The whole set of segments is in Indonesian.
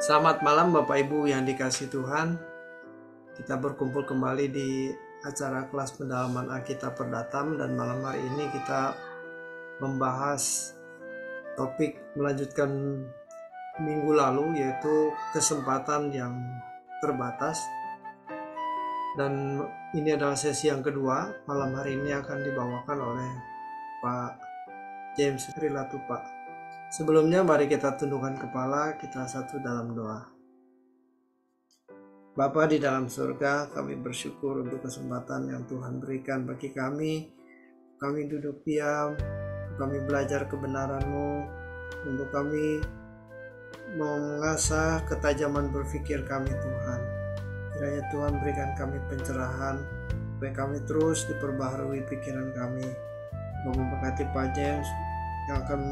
Selamat malam Bapak Ibu yang dikasihi Tuhan. Kita berkumpul kembali di acara kelas pendalaman Alkitab Perdatam, dan malam hari ini kita membahas topik melanjutkan minggu lalu, yaitu kesempatan yang terbatas. Dan ini adalah sesi yang kedua. Malam hari ini akan dibawakan oleh Pak James Rilatupa. Sebelumnya mari kita tundukkan kepala, kita satu dalam doa. Bapa di dalam surga, kami bersyukur untuk kesempatan yang Tuhan berikan bagi kami. Kami duduk diam, kami belajar kebenaran-Mu, untuk kami mengasah ketajaman berpikir kami Tuhan. Kiranya Tuhan berikan kami pencerahan, supaya kami terus diperbaharui pikiran kami. Memberkati Pak James yang akan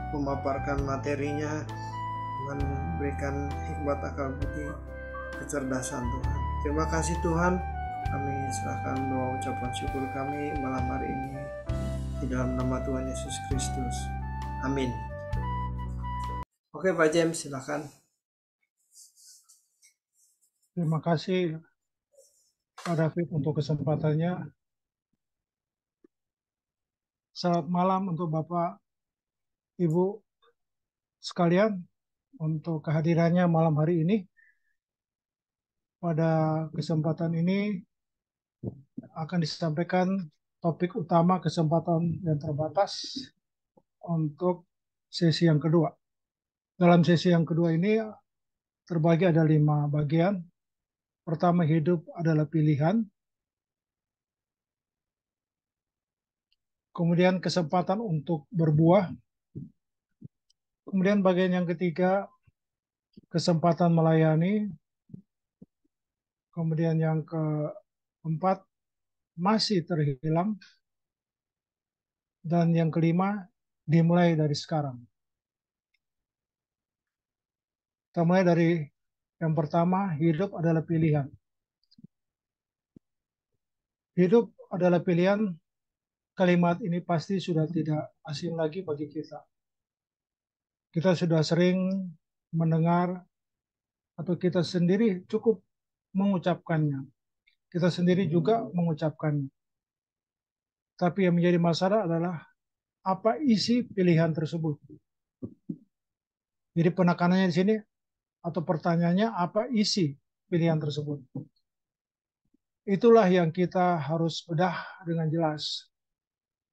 memaparkan materinya, Tuhan berikan hikmat akal budi, kecerdasan Tuhan. Terima kasih Tuhan, kami serahkan doa ucapan syukur kami malam hari ini di dalam nama Tuhan Yesus Kristus. Amin. Oke Pak James, silakan. Terima kasih Pak David untuk kesempatannya. Selamat malam untuk Bapak Ibu sekalian untuk kehadirannya malam hari ini. Pada kesempatan ini akan disampaikan topik utama kesempatan yang terbatas untuk sesi yang kedua. Dalam sesi yang kedua ini terbagi ada 5 bagian. Pertama, hidup adalah pilihan. Kemudian kesempatan untuk berbuah. Kemudian bagian yang ketiga, kesempatan melayani. Kemudian yang keempat, masih terhilang. Dan yang kelima, dimulai dari sekarang. Kita mulai dari yang pertama, hidup adalah pilihan. Hidup adalah pilihan, kalimat ini pasti sudah tidak asing lagi bagi kita. Kita sudah sering mendengar atau kita sendiri cukup mengucapkannya. Kita sendiri juga mengucapkannya. Tapi yang menjadi masalah adalah apa isi pilihan tersebut. Jadi penekanannya di sini atau pertanyaannya apa isi pilihan tersebut. Itulah yang kita harus bedah dengan jelas.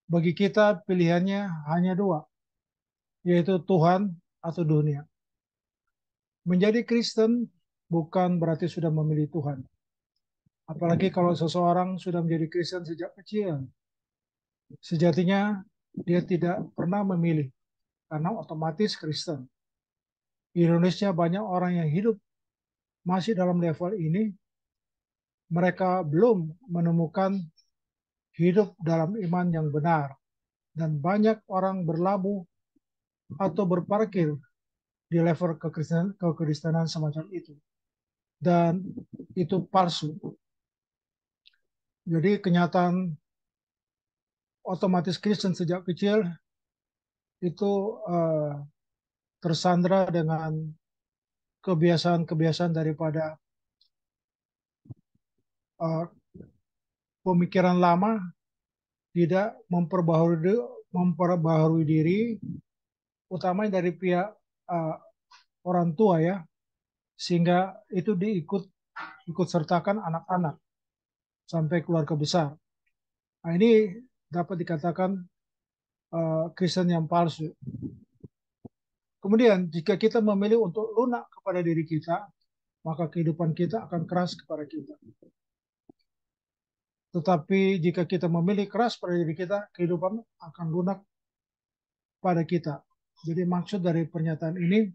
Bagi kita pilihannya hanya 2, yaitu Tuhan atau dunia. Menjadi Kristen bukan berarti sudah memilih Tuhan. Apalagi kalau seseorang sudah menjadi Kristen sejak kecil. Sejatinya dia tidak pernah memilih, karena otomatis Kristen. Di Indonesia banyak orang yang hidup masih dalam level ini, mereka belum menemukan hidup dalam iman yang benar. Dan banyak orang berlabuh atau berparkir di level kekristenan semacam itu. Dan itu palsu. Jadi kenyataan otomatis Kristen sejak kecil itu tersandra dengan kebiasaan-kebiasaan daripada pemikiran lama, tidak memperbaharui diri, utamanya dari pihak orang tua ya, sehingga itu ikut sertakan anak-anak sampai keluarga besar. Nah, ini dapat dikatakan Kristen yang palsu. Kemudian jika kita memilih untuk lunak kepada diri kita, maka kehidupan kita akan keras kepada kita. Tetapi jika kita memilih keras pada diri kita, kehidupan akan lunak pada kita. Jadi maksud dari pernyataan ini,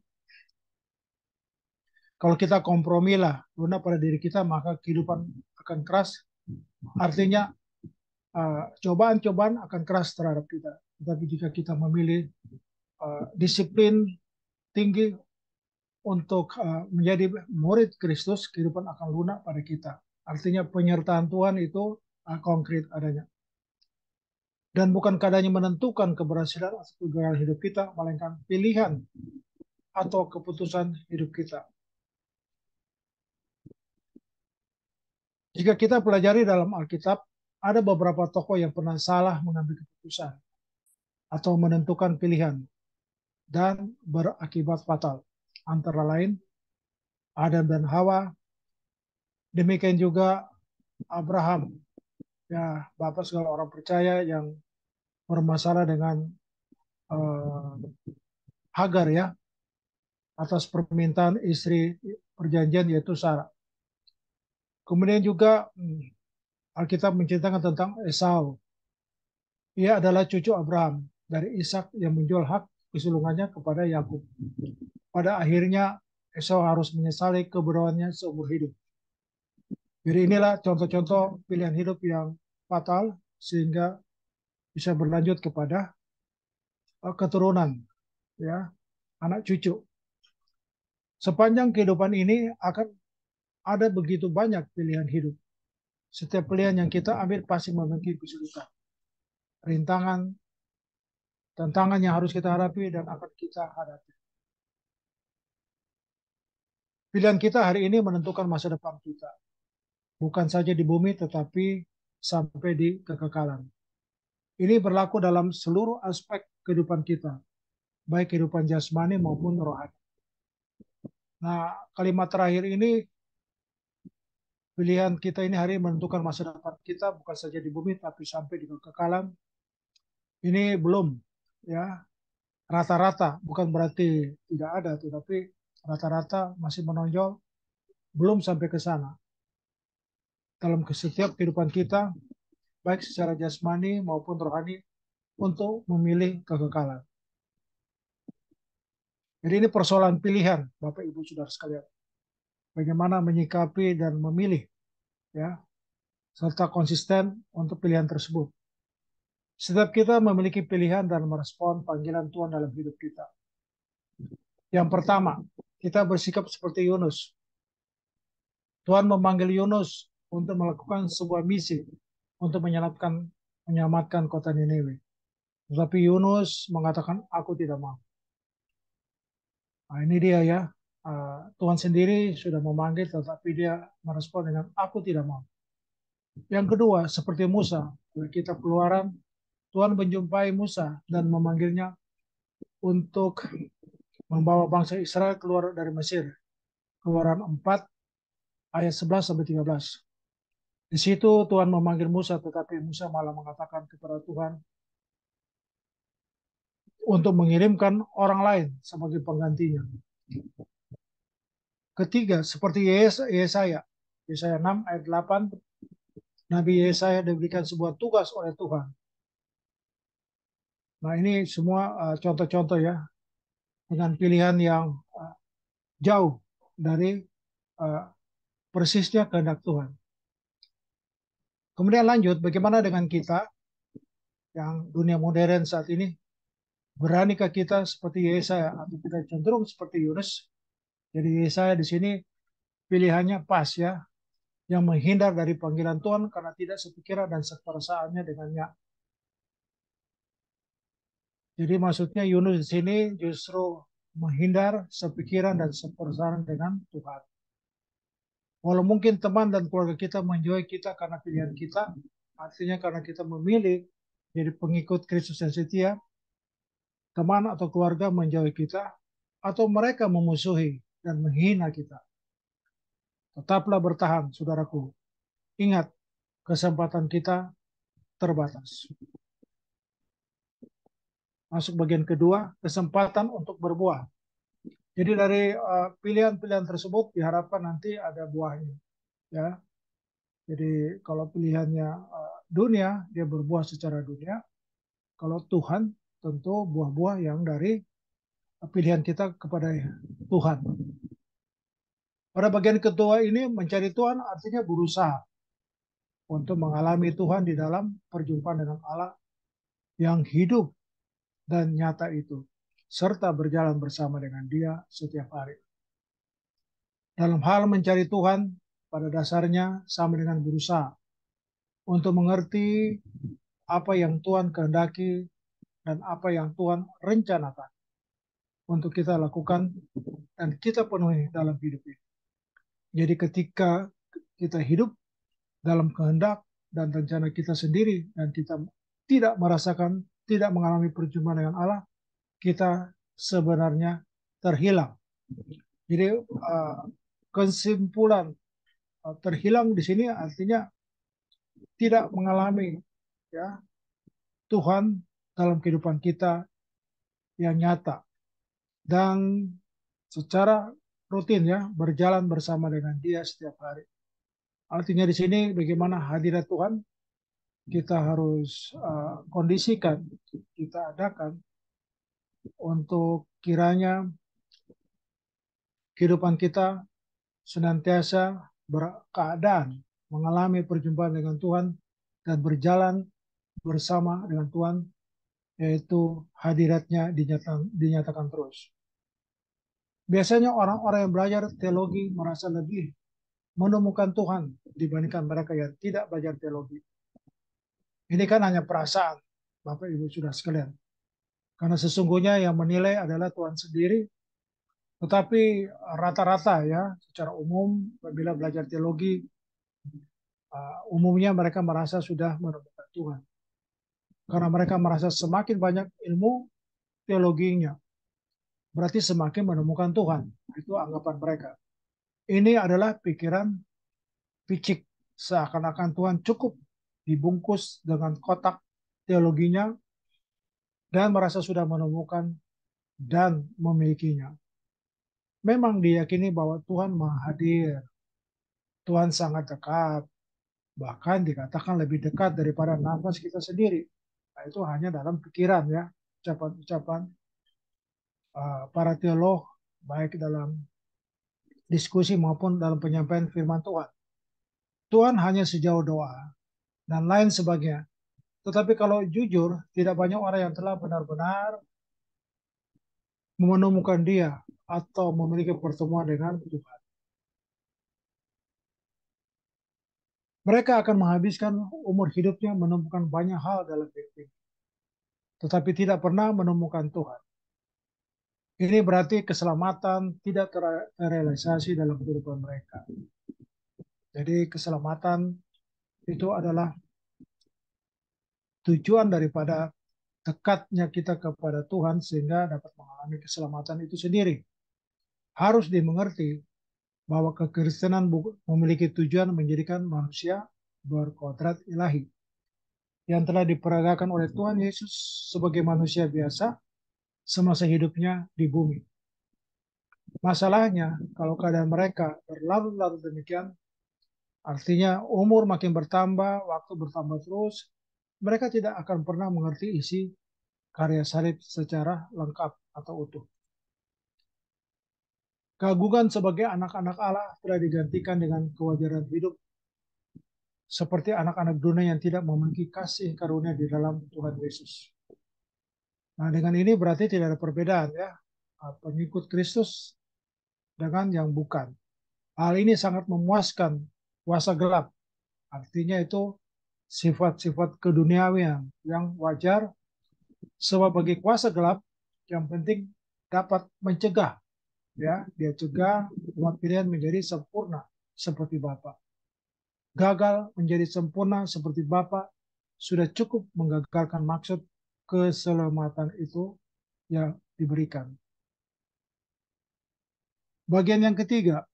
kalau kita kompromilah lunak pada diri kita, maka kehidupan akan keras. Artinya cobaan-cobaan akan keras terhadap kita. Tetapi jika kita memilih disiplin tinggi untuk menjadi murid Kristus, kehidupan akan lunak pada kita. Artinya penyertaan Tuhan itu konkret adanya. Dan bukan keadaannya menentukan keberhasilan atau kegagalan hidup kita, melainkan pilihan atau keputusan hidup kita. Jika kita pelajari dalam Alkitab, ada beberapa tokoh yang pernah salah mengambil keputusan atau menentukan pilihan dan berakibat fatal. Antara lain Adam dan Hawa, demikian juga Abraham, ya bapak segala orang percaya yang bermasalah dengan uh, Hagar ya, atas permintaan istri perjanjian yaitu Sarah. Kemudian juga Alkitab menceritakan tentang Esau. Ia adalah cucu Abraham dari Ishak yang menjual hak kesulungannya kepada Yakub. Pada akhirnya Esau harus menyesali kebodohannya seumur hidup. Jadi inilah contoh-contoh pilihan hidup yang fatal sehingga bisa berlanjut kepada keturunan, ya, anak cucu. Sepanjang kehidupan ini akan ada begitu banyak pilihan hidup. Setiap pilihan yang kita ambil pasti memiliki kesulitan, rintangan, tantangan yang harus kita hadapi dan akan kita hadapi. Pilihan kita hari ini menentukan masa depan kita. Bukan saja di bumi, tetapi sampai di kekekalan. Ini berlaku dalam seluruh aspek kehidupan kita, baik kehidupan jasmani maupun rohani. Nah, kalimat terakhir ini, pilihan kita ini hari menentukan masa depan kita, bukan saja di bumi, tapi sampai di kekekalan. Ini belum, ya, rata-rata, bukan berarti tidak ada, tetapi rata-rata masih menonjol, belum sampai ke sana. Dalam setiap kehidupan kita, baik secara jasmani maupun rohani, untuk memilih kekekalan. Jadi ini persoalan pilihan, Bapak Ibu Saudara sekalian. Bagaimana menyikapi dan memilih, ya, serta konsisten untuk pilihan tersebut. Setiap kita memiliki pilihan dan merespon panggilan Tuhan dalam hidup kita. Yang pertama, kita bersikap seperti Yunus. Tuhan memanggil Yunus untuk melakukan sebuah misi untuk menyelamatkan kota Niniwe. Tetapi Yunus mengatakan, aku tidak mau. Nah, ini dia ya. Tuhan sendiri sudah memanggil, tetapi dia merespon dengan aku tidak mau. Yang kedua, seperti Musa, kitab Keluaran, Tuhan menjumpai Musa dan memanggilnya untuk membawa bangsa Israel keluar dari Mesir. Keluaran 4 ayat 11 sampai 13. Di situ Tuhan memanggil Musa, tetapi Musa malah mengatakan kepada Tuhan untuk mengirimkan orang lain sebagai penggantinya. Ketiga, seperti Yesaya. Yesaya 6 ayat 8, Nabi Yesaya diberikan sebuah tugas oleh Tuhan. Nah, ini semua contoh-contoh ya, dengan pilihan yang jauh dari persisnya kehendak Tuhan. Kemudian lanjut, bagaimana dengan kita yang dunia modern saat ini? Beranikah kita seperti Yesaya atau kita cenderung seperti Yunus? Jadi Yesaya di sini pilihannya pas ya, yang menghindar dari panggilan Tuhan karena tidak sepikiran dan seperasaannya dengannya. Jadi maksudnya Yunus di sini justru menghindar sepikiran dan seperasaan dengan Tuhan. Walau mungkin teman dan keluarga kita menjauhi kita karena pilihan kita, artinya karena kita memilih jadi pengikut Kristus yang setia, teman atau keluarga menjauhi kita, atau mereka memusuhi dan menghina kita. Tetaplah bertahan, saudaraku. Ingat, kesempatan kita terbatas. Masuk bagian kedua, kesempatan untuk berbuah. Jadi dari pilihan-pilihan tersebut diharapkan nanti ada buahnya. Ya, jadi kalau pilihannya dunia, dia berbuah secara dunia. Kalau Tuhan, tentu buah-buah yang dari pilihan kita kepada Tuhan. Pada bagian kedua ini, mencari Tuhan artinya berusaha untuk mengalami Tuhan di dalam perjumpaan dengan Allah yang hidup dan nyata itu, serta berjalan bersama dengan Dia setiap hari. Dalam hal mencari Tuhan, pada dasarnya sama dengan berusaha untuk mengerti apa yang Tuhan kehendaki dan apa yang Tuhan rencanakan. untuk kita lakukan dan kita penuhi dalam hidup ini. Jadi ketika kita hidup dalam kehendak dan rencana kita sendiri dan kita tidak merasakan, tidak mengalami perjumpaan dengan Allah, kita sebenarnya terhilang. Jadi kesimpulan terhilang di sini artinya tidak mengalami ya Tuhan dalam kehidupan kita yang nyata dan secara rutin ya berjalan bersama dengan Dia setiap hari. Artinya di sini bagaimana hadirat Tuhan kita harus kondisikan, kita adakan untuk kiranya kehidupan kita senantiasa berkeadaan mengalami perjumpaan dengan Tuhan dan berjalan bersama dengan Tuhan, yaitu hadiratnya dinyatakan terus. Biasanya orang-orang yang belajar teologi merasa lebih menemukan Tuhan dibandingkan mereka yang tidak belajar teologi. Ini kan hanya perasaan, Bapak Ibu sudah sekalian. Karena sesungguhnya yang menilai adalah Tuhan sendiri, tetapi rata-rata ya, secara umum, apabila belajar teologi, umumnya mereka merasa sudah menemukan Tuhan. Karena mereka merasa semakin banyak ilmu teologinya, berarti semakin menemukan Tuhan. Itu anggapan mereka. Ini adalah pikiran picik, seakan-akan Tuhan cukup dibungkus dengan kotak teologinya dan merasa sudah menemukan dan memilikinya. Memang diyakini bahwa Tuhan Maha Hadir, Tuhan sangat dekat, bahkan dikatakan lebih dekat daripada nafas kita sendiri. Nah, itu hanya dalam pikiran ya, ucapan-ucapan para teolog, baik dalam diskusi maupun dalam penyampaian firman Tuhan. Tuhan hanya sejauh doa dan lain sebagainya. Tetapi kalau jujur, tidak banyak orang yang telah benar-benar menemukan Dia atau memiliki pertemuan dengan Tuhan. Mereka akan menghabiskan umur hidupnya menemukan banyak hal dalam hidup ini, tetapi tidak pernah menemukan Tuhan. Ini berarti keselamatan tidak terrealisasi dalam kehidupan mereka. Jadi keselamatan itu adalah tujuan daripada dekatnya kita kepada Tuhan sehingga dapat mengalami keselamatan itu sendiri. Harus dimengerti bahwa kekristenan memiliki tujuan menjadikan manusia berkodrat ilahi yang telah diperagakan oleh Tuhan Yesus sebagai manusia biasa semasa hidupnya di bumi. Masalahnya, kalau keadaan mereka berlarut-larut demikian, artinya umur makin bertambah, waktu bertambah terus, mereka tidak akan pernah mengerti isi karya salib secara lengkap atau utuh. Keagungan sebagai anak-anak Allah telah digantikan dengan kewajaran hidup seperti anak-anak dunia yang tidak memiliki kasih karunia di dalam Tuhan Yesus. Nah, dengan ini berarti tidak ada perbedaan ya, pengikut Kristus dengan yang bukan. Hal ini sangat memuaskan kuasa gelap. Artinya itu sifat-sifat keduniawian yang wajar, sebab bagi kuasa gelap yang penting dapat mencegah, ya, dia cegah umat pilihan menjadi sempurna seperti Bapa. Gagal menjadi sempurna seperti Bapa sudah cukup menggagalkan maksud keselamatan itu yang diberikan. Bagian yang ketiga,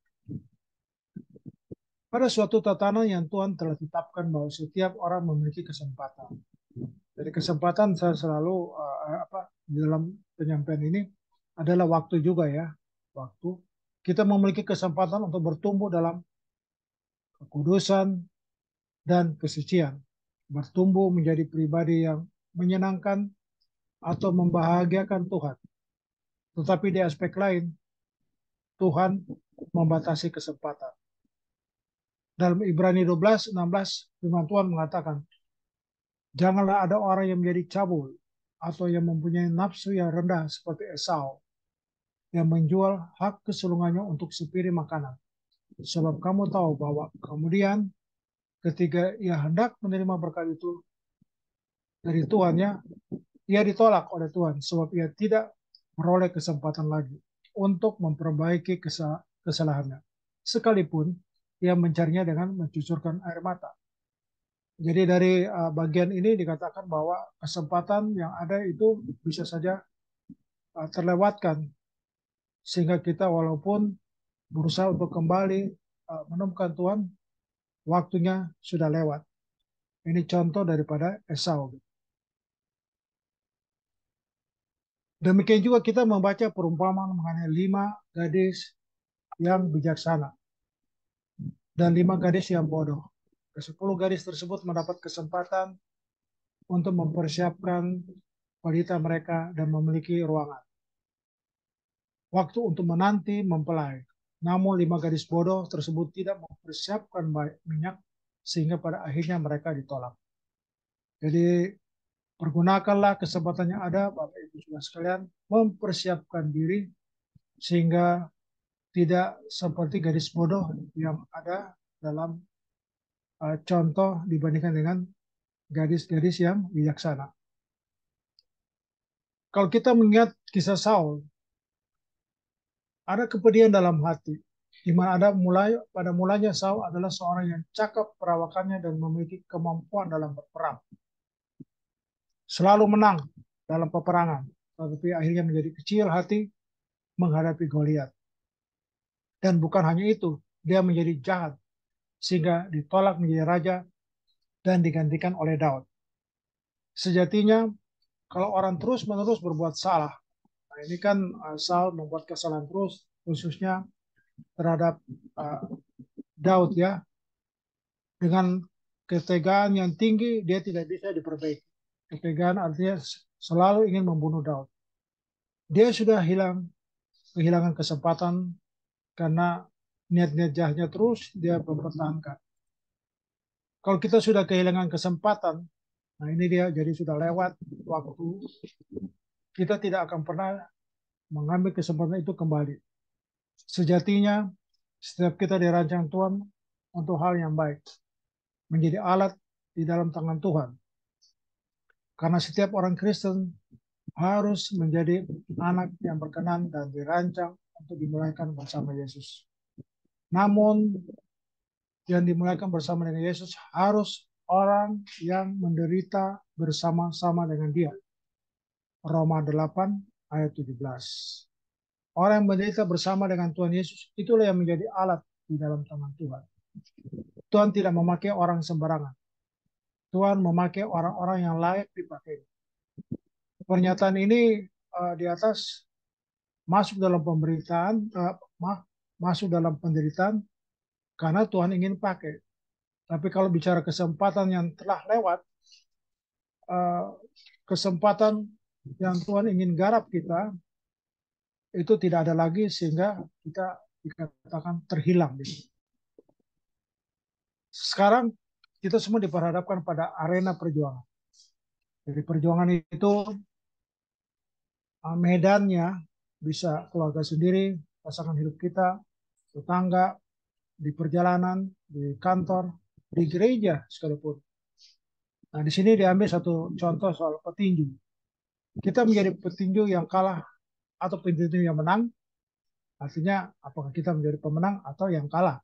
pada suatu tatanan yang Tuhan telah tetapkan bahwa setiap orang memiliki kesempatan. Jadi kesempatan saya selalu di dalam penyampaian ini adalah waktu juga ya. Waktu kita memiliki kesempatan untuk bertumbuh dalam kekudusan dan kesucian. Bertumbuh menjadi pribadi yang menyenangkan atau membahagiakan Tuhan. Tetapi di aspek lain, Tuhan membatasi kesempatan. Dalam Ibrani 12:16, firman Tuhan mengatakan, janganlah ada orang yang menjadi cabul atau yang mempunyai nafsu yang rendah seperti Esau, yang menjual hak kesulungannya untuk sepiring makanan. Sebab kamu tahu bahwa kemudian ketika ia hendak menerima berkat itu dari Tuhannya, ia ditolak oleh Tuhan sebab ia tidak meroleh kesempatan lagi untuk memperbaiki kesalahannya. Sekalipun ia mencarinya dengan mencucurkan air mata. Jadi dari bagian ini dikatakan bahwa kesempatan yang ada itu bisa saja terlewatkan, sehingga kita walaupun berusaha untuk kembali menemukan Tuhan, waktunya sudah lewat. Ini contoh daripada Esau. Demikian juga kita membaca perumpamaan mengenai 5 gadis yang bijaksana dan 5 gadis yang bodoh. Ke-10 gadis tersebut mendapat kesempatan untuk mempersiapkan wanita mereka dan memiliki ruangan. Waktu untuk menanti mempelai. Namun 5 gadis bodoh tersebut tidak mempersiapkan minyak sehingga pada akhirnya mereka ditolak. Jadi pergunakanlah kesempatan yang ada, Bapak Ibu Saudara sekalian, mempersiapkan diri sehingga tidak seperti gadis bodoh yang ada dalam contoh dibandingkan dengan gadis-gadis yang bijaksana. Kalau kita mengingat kisah Saul, ada kepedihan dalam hati, di mana pada mulanya Saul adalah seorang yang cakap perawakannya dan memiliki kemampuan dalam berperang. Selalu menang dalam peperangan, tetapi akhirnya menjadi kecil hati menghadapi Goliat. Dan bukan hanya itu, dia menjadi jahat sehingga ditolak menjadi raja dan digantikan oleh Daud. Sejatinya kalau orang terus-menerus berbuat salah, nah ini kan Saul membuat kesalahan terus, khususnya terhadap Daud ya, dengan ketegaan yang tinggi dia tidak bisa diperbaiki. Ketegaan artinya selalu ingin membunuh Daud. Dia sudah kehilangan kesempatan karena niat-niat jahatnya terus dia mempertahankan. Kalau kita sudah kehilangan kesempatan, nah ini dia jadi sudah lewat waktu, kita tidak akan pernah mengambil kesempatan itu kembali. Sejatinya setiap kita dirancang Tuhan untuk hal yang baik, menjadi alat di dalam tangan Tuhan. Karena setiap orang Kristen harus menjadi anak yang berkenan dan dirancang untuk dimulaikan bersama Yesus. Namun yang dimulaikan bersama dengan Yesus harus orang yang menderita bersama-sama dengan dia. Roma 8 ayat 17. Orang yang menderita bersama dengan Tuhan Yesus, itulah yang menjadi alat di dalam tangan Tuhan. Tuhan tidak memakai orang sembarangan. Tuhan memakai orang-orang yang layak dipakai. Pernyataan ini di atas masuk dalam pemberitaan, masuk dalam penderitaan karena Tuhan ingin pakai. Tapi kalau bicara kesempatan yang telah lewat, kesempatan yang Tuhan ingin garap kita, itu tidak ada lagi sehingga kita dikatakan terhilang. Sekarang kita semua diperhadapkan pada arena perjuangan. Jadi perjuangan itu medannya bisa keluarga sendiri, pasangan hidup kita, tetangga, di perjalanan, di kantor, di gereja sekalipun. Nah, di sini diambil satu contoh soal petinju. Kita menjadi petinju yang kalah atau petinju yang menang, artinya apakah kita menjadi pemenang atau yang kalah.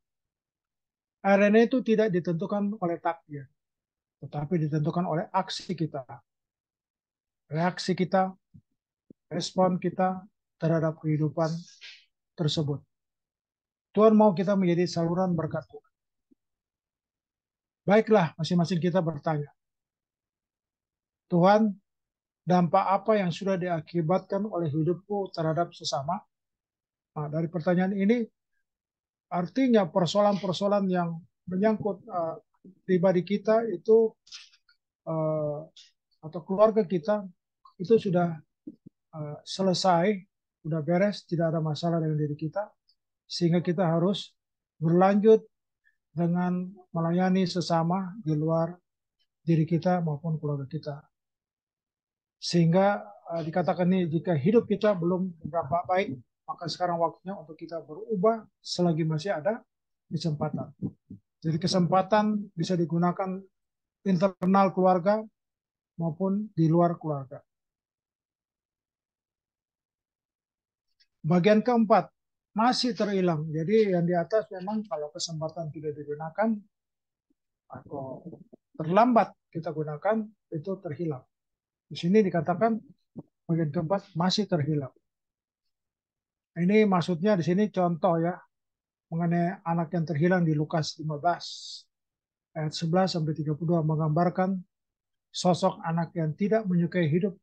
Arena itu tidak ditentukan oleh takdir, tetapi ditentukan oleh aksi kita, reaksi kita, respon kita terhadap kehidupan tersebut. Tuhan mau kita menjadi saluran berkat Tuhan. Baiklah, masing-masing kita bertanya, Tuhan, dampak apa yang sudah diakibatkan oleh hidupku terhadap sesama? Nah, dari pertanyaan ini, artinya persoalan-persoalan yang menyangkut pribadi kita itu atau keluarga kita itu sudah selesai, sudah beres, tidak ada masalah dengan diri kita, sehingga kita harus berlanjut dengan melayani sesama di luar diri kita maupun keluarga kita. Sehingga dikatakan ini, jika hidup kita belum berapa baik, maka sekarang waktunya untuk kita berubah selagi masih ada kesempatan. Jadi kesempatan bisa digunakan internal keluarga maupun di luar keluarga. Bagian keempat, masih terhilang. Jadi yang di atas memang kalau kesempatan tidak digunakan atau terlambat kita gunakan, itu terhilang. Di sini dikatakan bagian keempat masih terhilang. Ini maksudnya di sini contoh ya mengenai anak yang terhilang di Lukas 15 ayat 11 sampai 32 menggambarkan sosok anak yang tidak menyukai hidup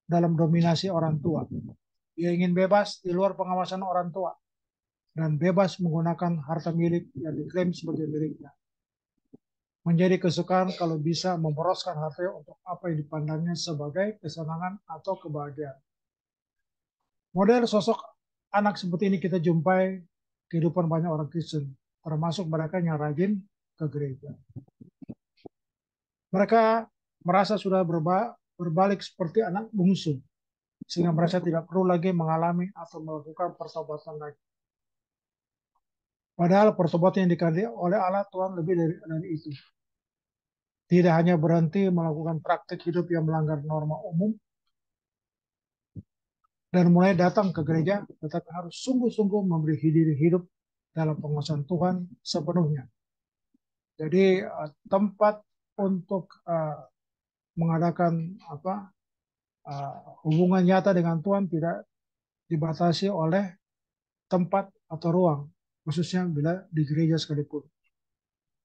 dalam dominasi orang tua. Dia ingin bebas di luar pengawasan orang tua dan bebas menggunakan harta milik yang diklaim sebagai miliknya. Menjadi kesukaan kalau bisa memboroskan hartanya untuk apa yang dipandangnya sebagai kesenangan atau kebahagiaan. Model sosok anak seperti ini kita jumpai kehidupan banyak orang Kristen, termasuk mereka yang rajin ke gereja. Mereka merasa sudah berbalik seperti anak bungsu, sehingga mereka tidak perlu lagi mengalami atau melakukan pertobatan lagi. Padahal pertobatan yang dikehendaki oleh Allah Tuhan lebih dari itu. Tidak hanya berhenti melakukan praktik hidup yang melanggar norma umum dan mulai datang ke gereja, tetapi harus sungguh-sungguh memberi diri hidup dalam penguasaan Tuhan sepenuhnya. Jadi tempat untuk mengadakan hubungan nyata dengan Tuhan tidak dibatasi oleh tempat atau ruang, khususnya bila di gereja sekalipun.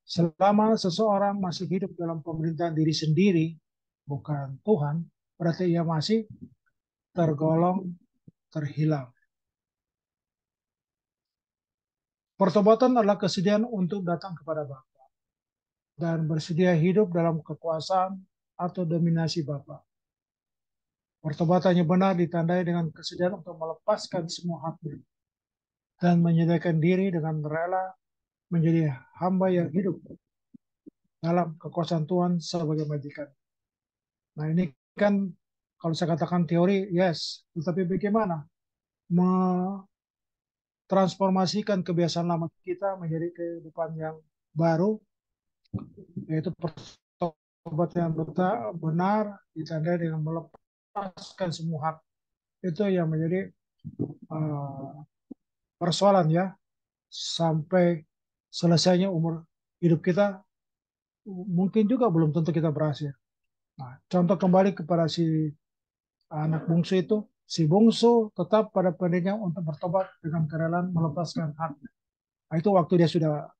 Selama seseorang masih hidup dalam pemerintahan diri sendiri, bukan Tuhan, berarti ia masih tergolong terhilang. Pertobatan adalah kesediaan untuk datang kepada Bapa dan bersedia hidup dalam kekuasaan atau dominasi Bapa. Pertobatannya benar ditandai dengan kesediaan untuk melepaskan semua haknya dan menyediakan diri dengan rela menjadi hamba yang hidup dalam kekuasaan Tuhan sebagai majikan. Nah ini kan kalau saya katakan teori, yes. Tetapi bagaimana transformasikan kebiasaan lama kita menjadi kehidupan yang baru, yaitu pertobatan yang benar ditandai dengan melepaskan semua hak. Itu yang menjadi persoalan ya, sampai selesainya umur hidup kita, mungkin juga belum tentu kita berhasil. Nah, contoh kembali kepada si anak bungsu itu, si bungsu tetap pada pendirinya untuk bertobat dengan kerelaan melepaskan haknya. Nah, itu waktu dia sudah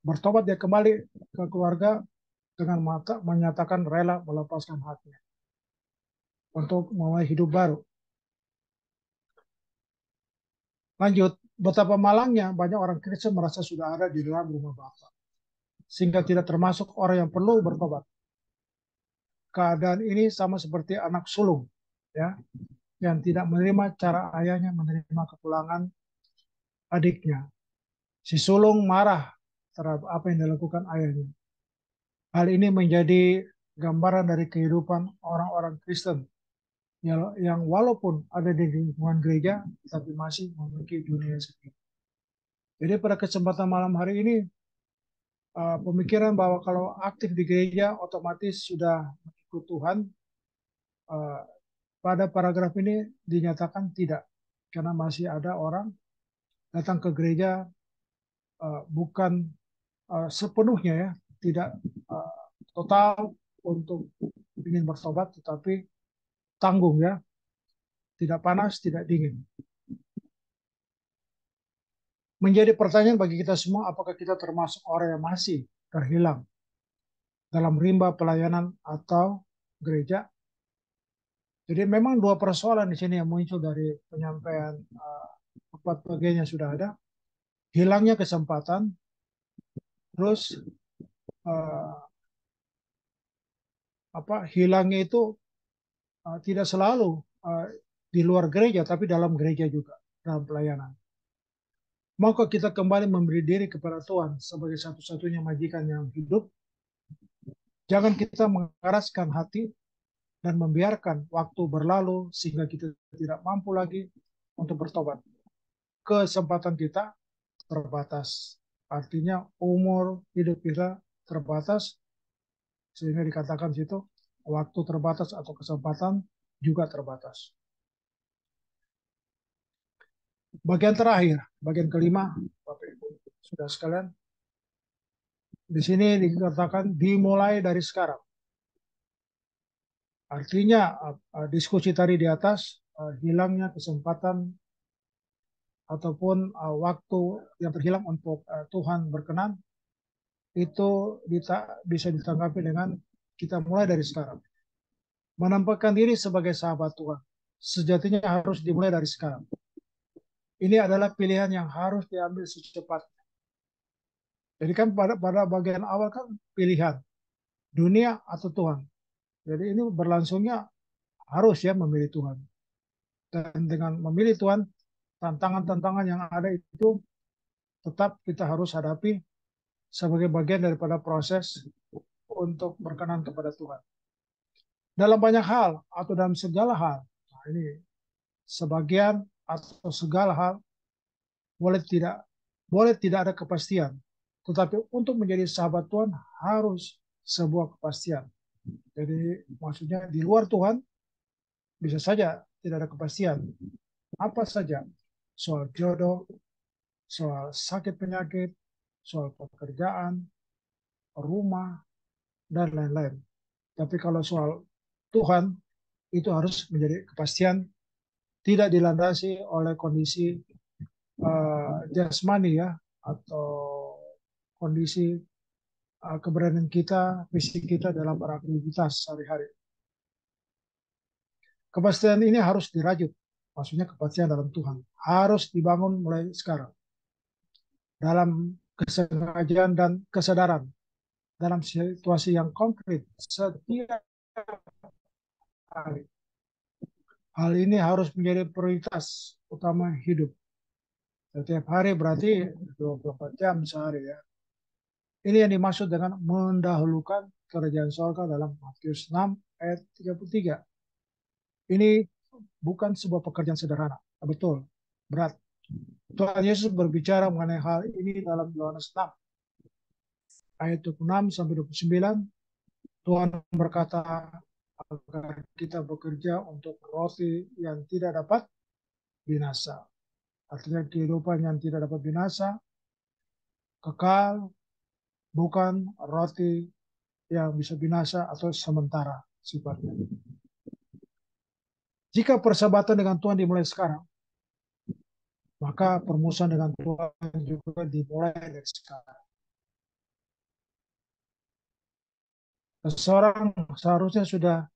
bertobat, dia kembali ke keluarga dengan menyatakan rela melepaskan haknya untuk memulai hidup baru. Lanjut, betapa malangnya banyak orang Kristen merasa sudah ada di dalam rumah Bapa, sehingga tidak termasuk orang yang perlu bertobat. Keadaan ini sama seperti anak sulung, ya, yang tidak menerima cara ayahnya menerima kepulangan adiknya. Si sulung marah terhadap apa yang dilakukan ayahnya. Hal ini menjadi gambaran dari kehidupan orang-orang Kristen yang walaupun ada di lingkungan gereja, tapi masih memiliki dunia sendiri. Jadi pada kesempatan malam hari ini, pemikiran bahwa kalau aktif di gereja otomatis sudah mengikut Tuhan, pada paragraf ini dinyatakan tidak, karena masih ada orang datang ke gereja bukan sepenuhnya ya, tidak total untuk ingin bertobat, tetapi tanggung ya, tidak panas, tidak dingin. Menjadi pertanyaan bagi kita semua, apakah kita termasuk orang yang masih terhilang dalam rimba pelayanan atau gereja? Jadi memang dua persoalan di sini yang muncul dari penyampaian empat bagian yang sudah ada. Hilangnya kesempatan, terus hilangnya itu tidak selalu di luar gereja, tapi dalam gereja juga, dalam pelayanan. Maka kita kembali memberi diri kepada Tuhan sebagai satu-satunya majikan yang hidup. Jangan kita mengeraskan hati dan membiarkan waktu berlalu sehingga kita tidak mampu lagi untuk bertobat. Kesempatan kita terbatas. Artinya umur hidup kita terbatas, sehingga dikatakan situ waktu terbatas atau kesempatan juga terbatas. Bagian terakhir, bagian kelima, Bapak Ibu sudah sekalian, di sini dikatakan dimulai dari sekarang. Artinya diskusi tadi di atas, hilangnya kesempatan ataupun waktu yang terhilang untuk Tuhan berkenan, itu bisa ditanggapi dengan kita mulai dari sekarang. Menampakkan diri sebagai sahabat Tuhan, sejatinya harus dimulai dari sekarang. Ini adalah pilihan yang harus diambil secepatnya. Jadi kan pada bagian awal kan pilihan, dunia atau Tuhan. Jadi ini berlangsungnya harus ya memilih Tuhan. Dan dengan memilih Tuhan, tantangan-tantangan yang ada itu tetap kita harus hadapi sebagai bagian daripada proses untuk berkenan kepada Tuhan. Dalam banyak hal atau dalam segala hal, nah ini sebagian atau segala hal boleh tidak ada kepastian. Tetapi untuk menjadi sahabat Tuhan harus sebuah kepastian. Jadi maksudnya di luar Tuhan bisa saja tidak ada kepastian. Apa saja, soal jodoh, soal sakit penyakit, soal pekerjaan, rumah, dan lain-lain. Tapi kalau soal Tuhan, itu harus menjadi kepastian, tidak dilandasi oleh kondisi jasmani ya, atau kondisi keberadaan kita, fisik kita dalam beraktivitas sehari-hari. Kepastian ini harus dirajut, maksudnya kepastian dalam Tuhan. Harus dibangun mulai sekarang. Dalam kesengajaan dan kesadaran. Dalam situasi yang konkret. Setiap hari. Hal ini harus menjadi prioritas utama hidup. Setiap hari berarti 24 jam sehari ya. Ini yang dimaksud dengan mendahulukan kerajaan sorga dalam Matius 6 ayat 33. Ini bukan sebuah pekerjaan sederhana. Betul, berat. Tuhan Yesus berbicara mengenai hal ini dalam Yohanes 6 ayat 26 sampai 29. Tuhan berkata agar kita bekerja untuk roti yang tidak dapat binasa. Artinya kehidupan yang tidak dapat binasa, kekal, bukan roti yang bisa binasa atau sementara sifatnya. Jika persahabatan dengan Tuhan dimulai sekarang, maka permusuhan dengan Tuhan juga dimulai dari sekarang. Seseorang seharusnya sudah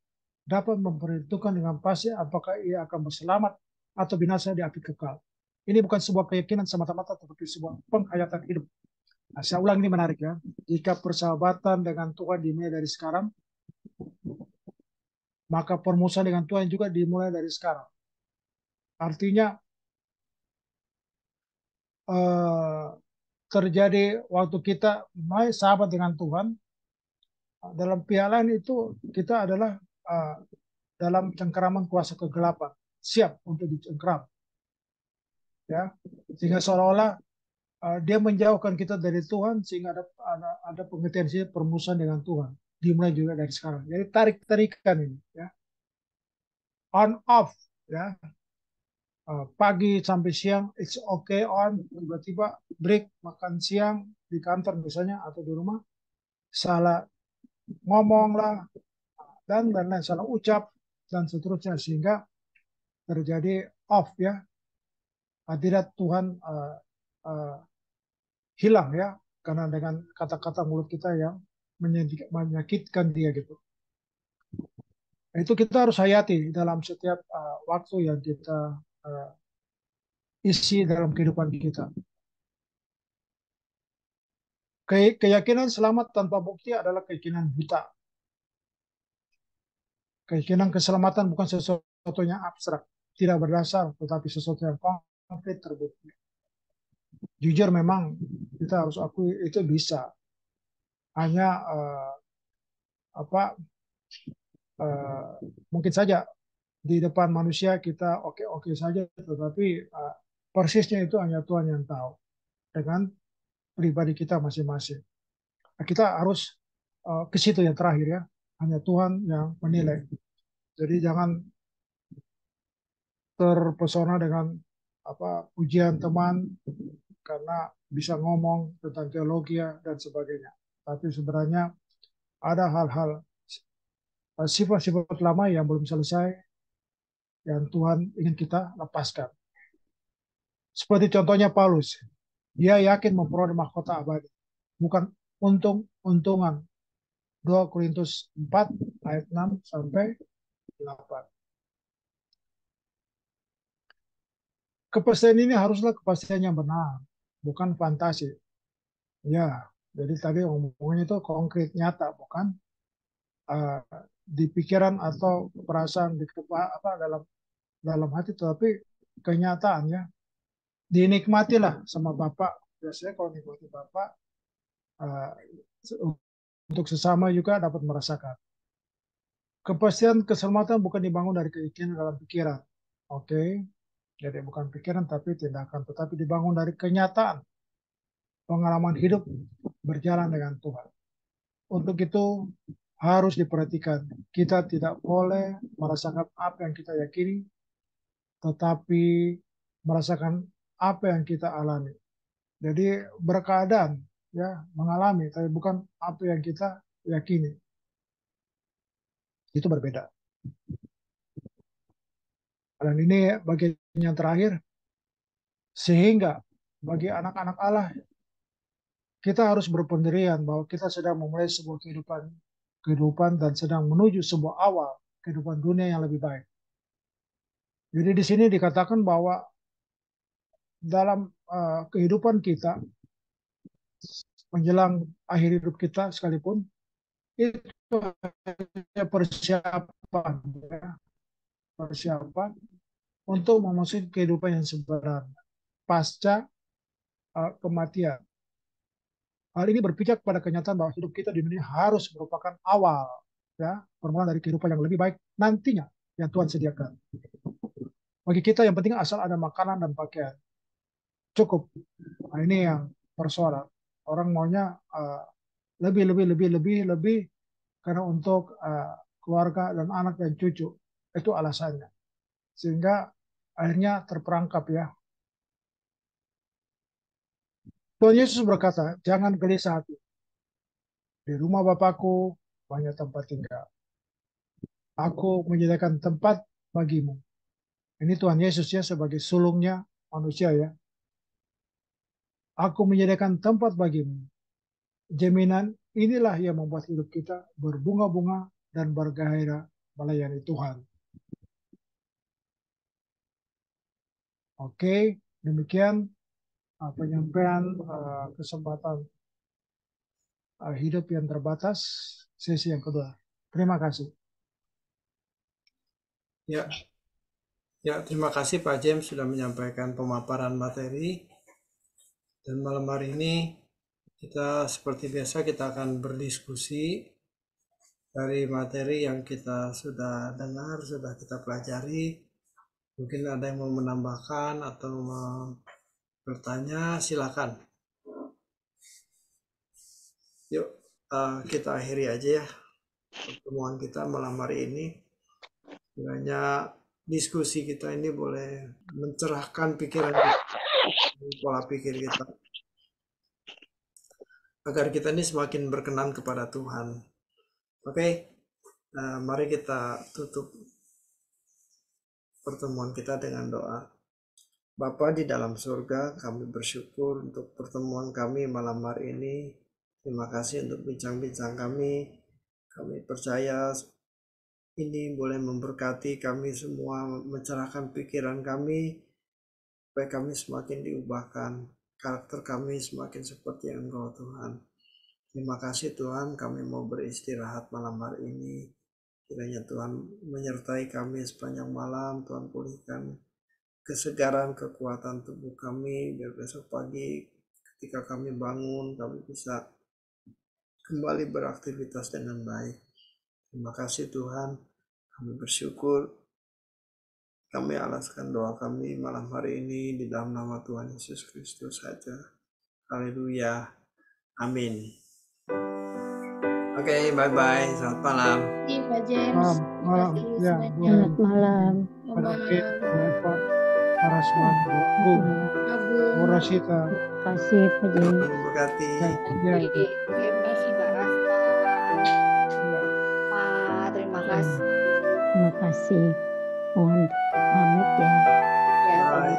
dapat memperhitungkan dengan pasti apakah ia akan berselamat atau binasa di api kekal. Ini bukan sebuah keyakinan semata-mata, tetapi sebuah penghayatan hidup. Nah, saya ulang, ini menarik ya. Jika persahabatan dengan Tuhan dimulai dari sekarang, maka permusuhan dengan Tuhan juga dimulai dari sekarang. Artinya terjadi waktu kita mulai sahabat dengan Tuhan, dalam pihak lain itu kita adalah dalam cengkeraman kuasa kegelapan, siap untuk dicengkeram, ya, sehingga seolah-olah dia menjauhkan kita dari Tuhan, sehingga ada pengertian sih permusuhan dengan Tuhan dimulai juga dari sekarang. Jadi tarik-tarikan ini, ya, on off, ya, pagi sampai siang it's okay, on, tiba-tiba break makan siang di kantor misalnya atau di rumah, salah ngomong lah dan lain-lain, salah ucap dan seterusnya, sehingga terjadi off ya, hadirat Tuhan hilang ya, karena dengan kata-kata mulut kita yang menyakitkan dia gitu. Nah, itu kita harus hayati dalam setiap waktu yang kita isi dalam kehidupan kita. Keyakinan selamat tanpa bukti adalah keyakinan buta. Keyakinan keselamatan bukan sesuatu yang abstrak, tidak berdasar, tetapi sesuatu yang konkret terbukti. Jujur memang kita harus akui itu bisa. Hanya mungkin saja di depan manusia kita oke-oke saja, tetapi persisnya itu hanya Tuhan yang tahu dengan pribadi kita masing-masing. Nah, kita harus ke situ yang terakhir ya, hanya Tuhan yang menilai. Jadi jangan terpesona dengan pujian teman karena bisa ngomong tentang teologi dan sebagainya. Tapi sebenarnya ada hal-hal sifat-sifat lama yang belum selesai yang Tuhan ingin kita lepaskan. Seperti contohnya Paulus, dia yakin memperoleh mahkota abadi, bukan untung-untungan. 2 Korintus 4 ayat 6 sampai 8. Kepastian ini haruslah kepastian yang benar, bukan fantasi. Ya, jadi tadi ngomongnya itu konkret, nyata, bukan di pikiran atau perasaan di dalam hati, tetapi kenyataannya dinikmatilah sama Bapak. Biasanya kalau nikmati Bapak, uh, untuk sesama juga dapat merasakan. Kepastian keselamatan bukan dibangun dari keyakinan dalam pikiran. Oke, jadi bukan pikiran tapi tindakan, tetapi dibangun dari kenyataan pengalaman hidup berjalan dengan Tuhan. Untuk itu harus diperhatikan. Kita tidak boleh merasakan apa yang kita yakini, tetapi merasakan apa yang kita alami. Jadi berkeadaan, ya, mengalami, tapi bukan apa yang kita yakini. Itu berbeda. Dan ini bagian yang terakhir, sehingga bagi anak-anak Allah, kita harus berpendirian bahwa kita sedang memulai sebuah kehidupan dan sedang menuju sebuah awal kehidupan dunia yang lebih baik. Jadi di sini dikatakan bahwa dalam kehidupan kita menjelang akhir hidup kita sekalipun itu hanya persiapan, ya, persiapan untuk memasuki kehidupan yang sebenarnya pasca kematian. Hal ini berpijak pada kenyataan bahwa hidup kita di dunia harus merupakan awal, ya, permulaan dari kehidupan yang lebih baik nantinya yang Tuhan sediakan. Bagi kita yang penting asal ada makanan dan pakaian cukup. Nah, ini yang persoalan. Orang maunya lebih karena untuk keluarga dan anak dan cucu. Itu alasannya. Sehingga akhirnya terperangkap, ya. Tuhan Yesus berkata, jangan gelisah hati. Di rumah Bapakku banyak tempat tinggal. Aku menyediakan tempat bagimu. Ini Tuhan Yesus, ya, sebagai sulungnya manusia, ya. Aku menyediakan tempat bagimu. Jaminan inilah yang membuat hidup kita berbunga-bunga dan bergairah melayani Tuhan. Oke, demikian penyampaian kesempatan hidup yang terbatas sesi yang kedua. Terima kasih. Ya, ya, terima kasih Pak James sudah menyampaikan pemaparan materi. Dan malam hari ini kita seperti biasa kita akan berdiskusi dari materi yang kita sudah dengar, sudah kita pelajari. Mungkin ada yang mau menambahkan atau mau bertanya, silakan. Yuk, kita akhiri aja, ya, pertemuan kita malam hari ini. Kiranya diskusi kita ini boleh mencerahkan pikiran kita, pola pikir kita, agar kita ini semakin berkenan kepada Tuhan. Oke, mari kita tutup pertemuan kita dengan doa. Bapa di dalam surga, kami bersyukur untuk pertemuan kami malam hari ini. Terima kasih untuk bincang-bincang kami. Kami percaya ini boleh memberkati kami semua, mencerahkan pikiran kami, supaya kami semakin diubahkan, karakter kami semakin seperti Engkau, Tuhan. Terima kasih Tuhan, kami mau beristirahat malam hari ini. Kiranya Tuhan menyertai kami sepanjang malam. Tuhan pulihkan kesegaran, kekuatan tubuh kami, biar besok pagi ketika kami bangun, kami bisa kembali beraktivitas dengan baik. Terima kasih Tuhan, kami bersyukur. Kami alaskan doa kami malam hari ini di dalam nama Tuhan Yesus Kristus saja. Haleluya. Amin. Oke, bye-bye. Selamat malam. Terima kasih Pak James. Malam. Terima kasih Ya, semuanya. Selamat malam. Selamat malam. Pak. Parasmani, Bung, Agung. Morasita, Terima kasih Pak Jai. Tuhan memberkati. ya, Terima kasih. Pak, terima kasih. Terima kasih. Mohon pamit ya. Ya, Bye.